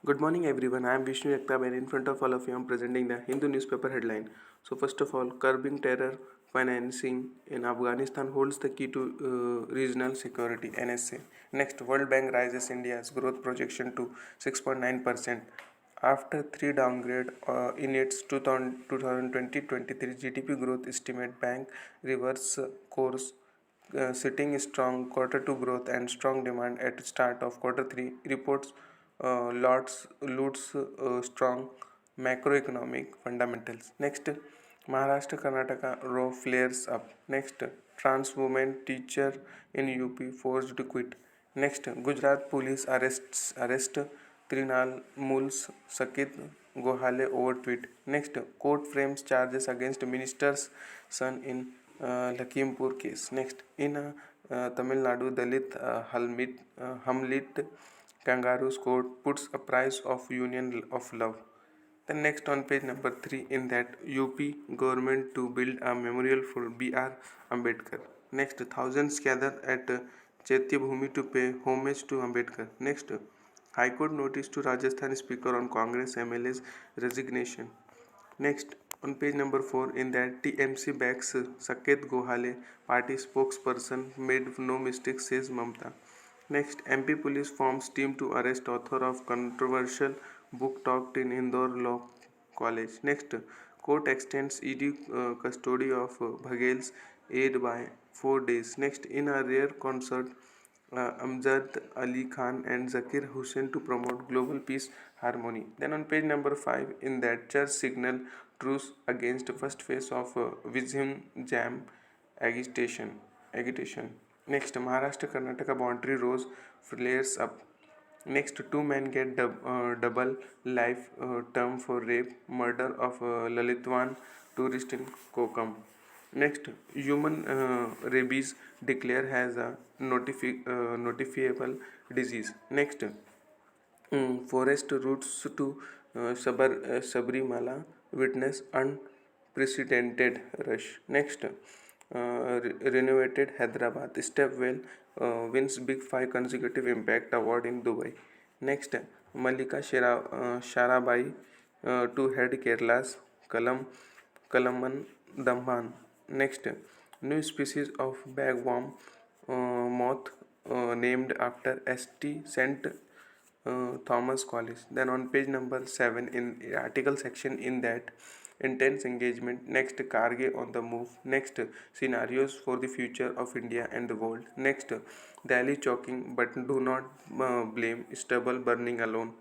Good morning, everyone. I am Vishnu Yaktab, and in front of all of you, I am presenting the Hindu newspaper headline. So, first of all, curbing terror financing in Afghanistan holds the key to regional security. (NSA). Next, World Bank rises India's growth projection to 6.9% after three downgrade in its 2020-23 GDP growth estimate. Bank reverse course, sitting strong quarter two growth and strong demand at start of quarter three reports lots loots strong macroeconomic fundamentals. Next, Maharashtra Karnataka row flares up. Next, trans woman teacher in UP forced to quit. Next, Gujarat police arrest Trinal Muls Sakit Gohale over tweet. Next, court frames charges against minister's son in Lakhimpur case. Next, in Tamil Nadu, Dalit Hamlit Kangaroo's court puts a price of union of love. Then next on page number 3 in that UP government to build a memorial for B.R. Ambedkar. Next, thousands gather at Chaitya Bhumi to pay homage to Ambedkar. Next, High Court notice to Rajasthan Speaker on Congress MLA's resignation. Next, on page number 4 in that TMC backs Saket Gohale, party spokesperson made no mistake, says Mamta. Next, MP police forms team to arrest author of controversial book talked in Indore Law College. Next, court extends ED custody of Bhagel's aid by 4 days. Next, in a rare concert, Amjad Ali Khan and Zakir Hussain to promote global peace harmony. Then on page number 5 in that church signal truce against first phase of Vizhim Jam agitation. Next, Maharashtra Karnataka boundary rose flares up. Next, two men get double life term for rape, murder of Lalitwan tourist in Kokam. Next, human rabies declare has a notifiable disease. Next, forest routes to Sabrimala witness unprecedented rush. Next, renovated Hyderabad stepwell wins Big Five consecutive impact award in Dubai. Next, Malika Sharabai to head Kerala's Kalaman Damban. Next, new species of bagworm moth named after St. St. Thomas College. Then on page number 7 in article section in that intense engagement. Next, Karge on the move. Next, scenarios for the future of India and the world. Next, Delhi choking but do not blame stubble burning alone.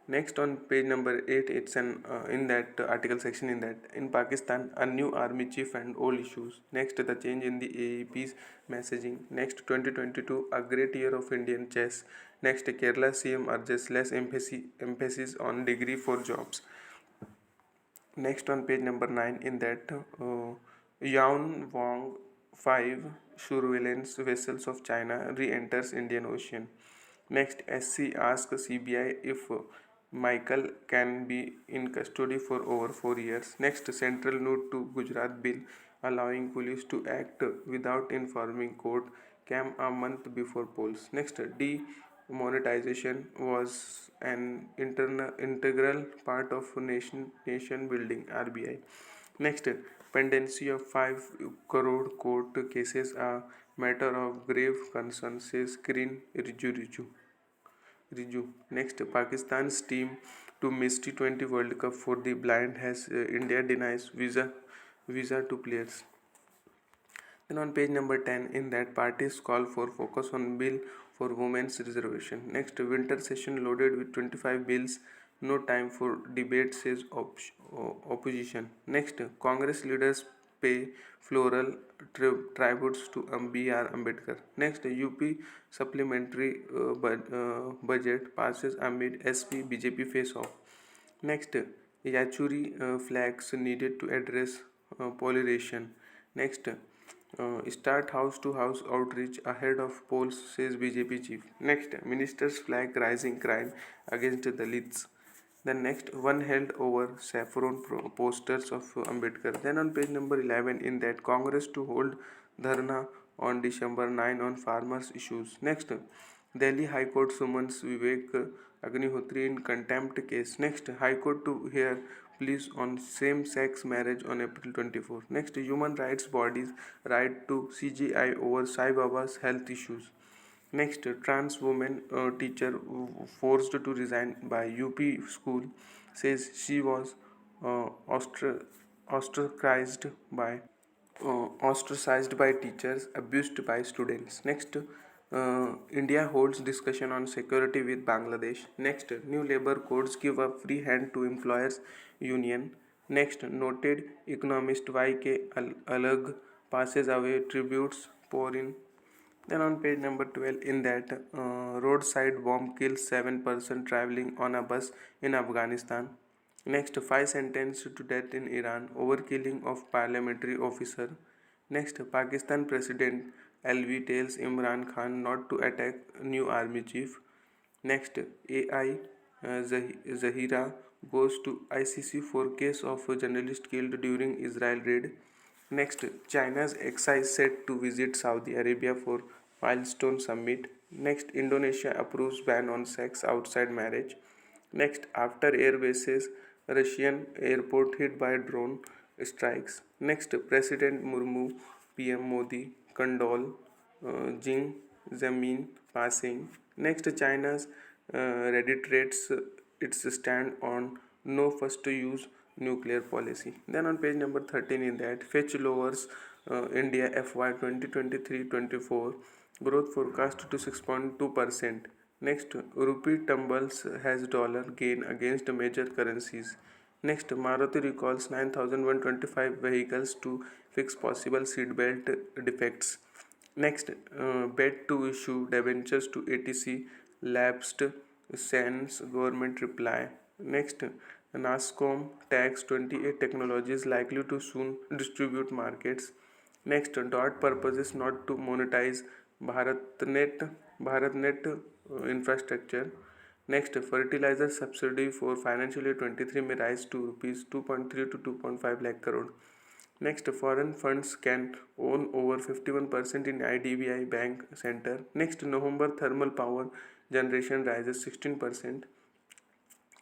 Next on page number 8 it's an in that article section in that in Pakistan a new army chief and old issues. Next, the change in the AEP's messaging. Next, 2022 a great year of Indian chess. Next, Kerala CM urges less emphasis on degree for jobs. Next on page number 9 in that Yaun Wang 5 surveillance vessels of China re-enters Indian Ocean. Next, SC asks CBI if Michael can be in custody for over 4 years. Next, central note to Gujarat bill allowing police to act without informing court came a month before polls. Next, demonetization was an integral part of nation building RBI. Next, pendency of 5 crore court cases a matter of grave concern, says Kirin Riju. Next, Pakistan's team to miss T20 World Cup for the blind has India denies visa to players. Then on page number 10 in that parties call for focus on bill for women's reservation. Next, winter session loaded with 25 bills, no time for debate, says opposition. Next, Congress leaders pay floral tributes to B.R. Ambedkar. Next, UP supplementary budget passes amid SP BJP face off. Next, Yachuri flags needed to address polarization. Next, start house to house outreach ahead of polls, says BJP chief. Next, minister's flag rising crime against Dalits. Then next, one held over saffron posters of Ambedkar. Then on page number 11 in that Congress to hold dharna on December 9 on farmers issues. Next, Delhi High Court summons Vivek Agnihotri in contempt case. Next, High Court to hear pleas on same-sex marriage on April 24. Next, human rights bodies right to CGI over Sai Baba's health issues. Next, trans woman teacher forced to resign by UP school says she was uh, ostracized by teachers, abused by students. Next, India holds discussion on security with Bangladesh. Next, new labor codes give a free hand to employers union. Next, noted economist Y.K. Alag passes away, tributes pour in. Then on page number 12, in that roadside bomb kills 7% traveling on a bus in Afghanistan. Next, 5 sentenced to death in Iran over killing of parliamentary officer. Next, Pakistan President LV tells Imran Khan not to attack new army chief. Next, AI Zahira goes to ICC for case of a journalist killed during Israel raid. Next, China's excise set to visit Saudi Arabia for milestone summit. Next, Indonesia approves ban on sex outside marriage. Next, after air bases, Russian airport hit by drone strikes. Next, President Murmu, PM Modi condole Jing Zemin passing. Next, China's reiterates its stand on no first to use nuclear policy. Then on page number 13, in that Fitch lowers India FY 2023-24 growth forecast to 6.2%. Next, rupee tumbles has dollar gain against major currencies. Next, Maruti recalls 9,125 vehicles to fix possible seatbelt defects. Next, bet to issue debentures to ATC lapsed, sends government reply. Next, NASCOM tags 28 technologies likely to soon distribute markets. Next, dot purposes not to monetize BharatNet infrastructure. Next, fertilizer subsidy for financial year 23 may rise to rupees 2.3 to 2.5 lakh crore. Next, foreign funds can own over 51% in IDBI Bank Center. Next, November thermal power generation rises 16%.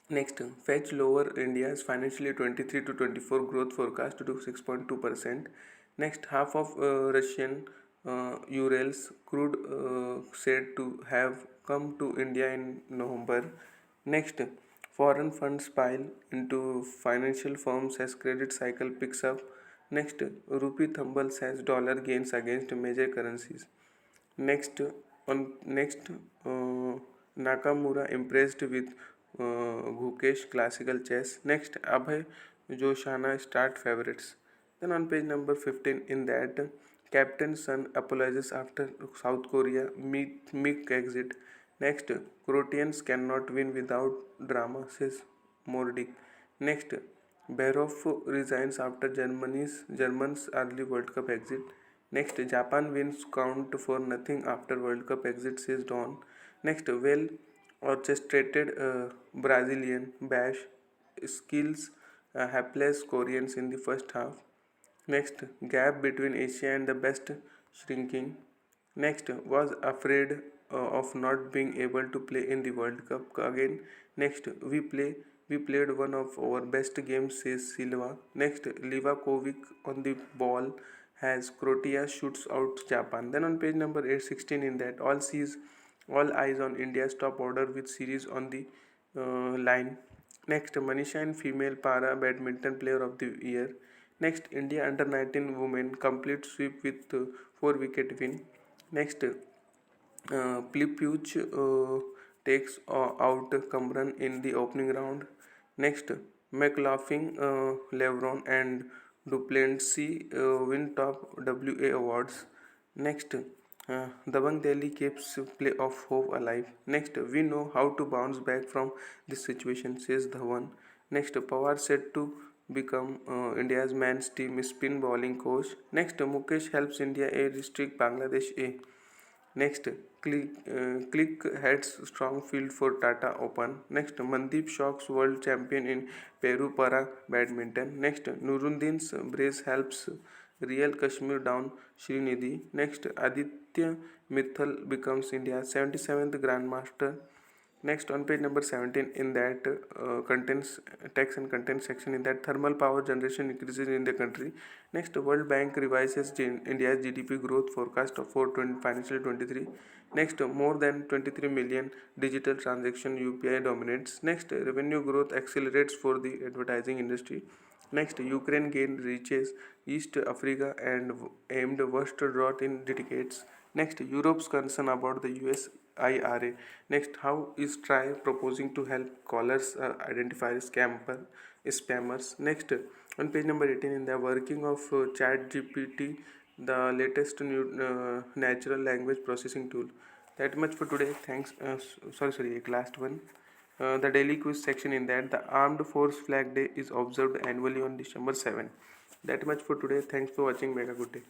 Next, Fetch lower India's financial year 23 to 24 growth forecast to 6.2%. Next, half of Russian Urals crude said to have come to India in November. Next, foreign funds pile into financial firms as credit cycle picks up. Next, rupee tumbles as dollar gains against major currencies. Next, Nakamura impressed with Gukesh classical chess. Next, Abhay Joshana start favorites. Then on page number 15, in that Captain Sun apologizes after South Korea meek exit. Next, Croatians cannot win without drama, says Mordic. Next, Berhoff resigns after Germans early World Cup exit. Next, Japan wins count for nothing after World Cup exit, says Don. Next, well orchestrated Brazilian bash skills hapless Koreans in the first half. Next, gap between Asia and the best shrinking. Next, was afraid of not being able to play in the World Cup again. Next, we played one of our best games, says Silva. Next, Livakovic on the ball has Croatia shoots out Japan. Then on page number 816, in that all eyes on India's top order with series on the line. Next, Manisha in female para badminton player of the year. Next, India under 19 women complete sweep with 4 wicket win. Next, Plipuch takes out Kamran in the opening round. Next, McLaughlin, Lebron and Duplantis win top WA awards. Next, Dabang Delhi keeps playoff hope alive. Next, we know how to bounce back from this situation, says Dhawan. Next, Pawar said to become India's men's team spin bowling coach. Next, Mukesh helps India A restrict Bangladesh A. Next, Click heads strong field for Tata Open. Next, Mandeep shocks world champion in Peru para badminton. Next, Nuruddin's brace helps Real Kashmir down Srinidhi. Next, Aditya Mithal becomes India's 77th Grandmaster. Next, on page number 17, in that contents tax and content section, in that thermal power generation increases in the country. Next, World Bank revises India's GDP growth forecast for financial 23. Next, more than 23 million digital transaction UPI dominates. Next, revenue growth accelerates for the advertising industry. Next, Ukraine gained reaches East Africa and aimed worst drought in decades. Next, Europe's concern about the US IRA. Next, how is TRI proposing to help callers identify spammers? Next, on page number 18, in the working of Chat GPT, the latest new natural language processing tool. That much for today. Thanks. Last one. The daily quiz section, in that the Armed Force Flag Day is observed annually on December 7. That much for today. Thanks for watching. Make a good day.